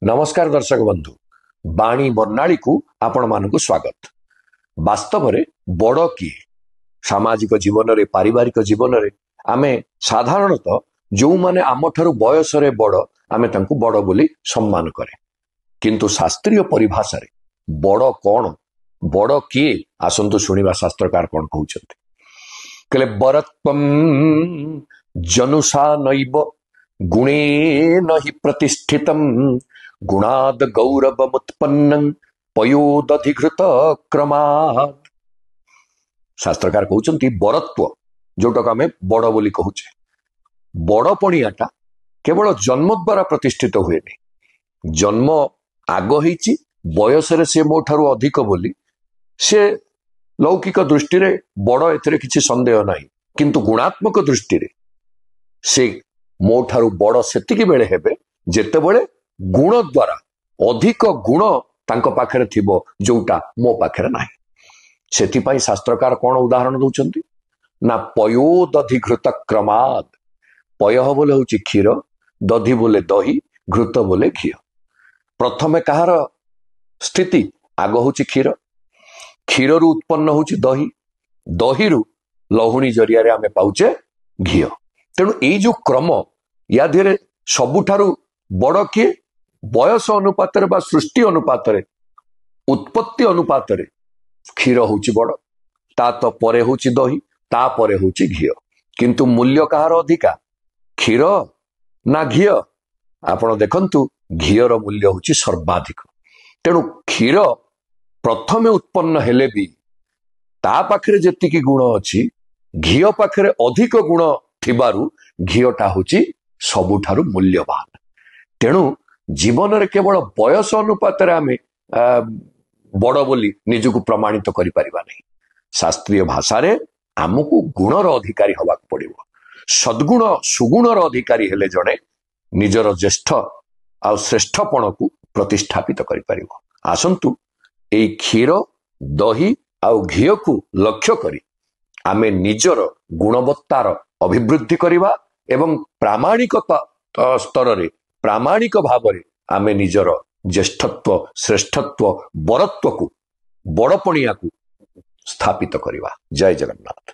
नमस्कार दर्शक बंधु बाणी बर्णाली को आपण मानक स्वागत। वास्तव में बड़ किए सामाजिक जीवन रे पारिवारिक जीवन रे आमे साधारणतः जो माने आम ठारू बयस रे बड़ आमे तांकु बड़ बोली सम्मान करे, किंतु शास्त्रीय परिभाषा रे बड़ कौन बड़ किए आसंतु शुणिबा शास्त्रकार कौन कहउछन्ते। कले बरत्वम जनुषा नैव गुणेन हि प्रतिष्ठितम गुणाद गौरवमुत्पन्नं पयोदधिकृत क्रमात्। शास्त्रकार कहउछन्ति बरत्व जोटक आमे बड़ बोली कहूचे, बड़पणियाटा केवल जन्म द्वारा प्रतिष्ठित हुए नहीं। जन्म आग होईची बयस रे से मो ठारू अधिक बोली से लौकिक दृष्टि रे बड़ एथिरे किछि संदेह नाही, किंतु गुणात्मक दृष्टि रे से मो ठारू बड़ सेतिकी बेले हेबे जेतेबेले गुण द्वारा अधिक गुण तांको पाखरे थिबो जोटा मो पाखरे नाही। सेतिपाई शास्त्रकार कौन उदाहरण दउचंती ना पयोदधिघृत क्रमाद। पयह बोले होची क्षीर, दधि बोले दही, घृत बोले घी। प्रथमे कहार स्थिति आग होची क्षीर, क्षीर रु उत्पन्न होची दही, दही रु लहुणी जरिया रे आमे पाउचे घी। तेणु एई जो क्रम या धीरे सबुठारु बड़ किए बयस अनुपात बा सृष्टि अनुपात उत्पत्ति अनुपात क्षीर होची बड़, ता तो परे होची दही, ता परे होची घी। किंतु मूल्य कहार अधिका क्षीर ना घी? आपण देखंतु घीर मूल्य होची सर्वाधिक। तेणु क्षीर प्रथमे उत्पन्न हेले भी ता पाखरे जेतिकी गुण अछि घी पाखरे अधिक गुण थिबारु घीटा होची सबुठारु मूल्यवान। तेणु जीवन रे केवल बयस अनुपात आमे बड़ बोली निजको प्रमाणित करि परिबा नहीं। शास्त्रीय भाषा रे आमको गुणर अधिकारी हवाक पड़िबो। सद्गुण सुगुणर अधिकारी हेले जणे निजर ज्येष्ठ आ श्रेष्ठपण को प्रतिष्ठापित करि परिबो। आसंतु एई क्षीर दही आ घी को लक्ष्य करी आमे निजर गुणवत्तार अभिवृद्धि करिबा एवं प्रामाणिकता स्तर रे प्रामाणिक भाव में आमे निजर ज्येष्ठत्व श्रेष्ठत्व बरत्व को बड़पणिया को स्थापित करिबा। जय जगन्नाथ।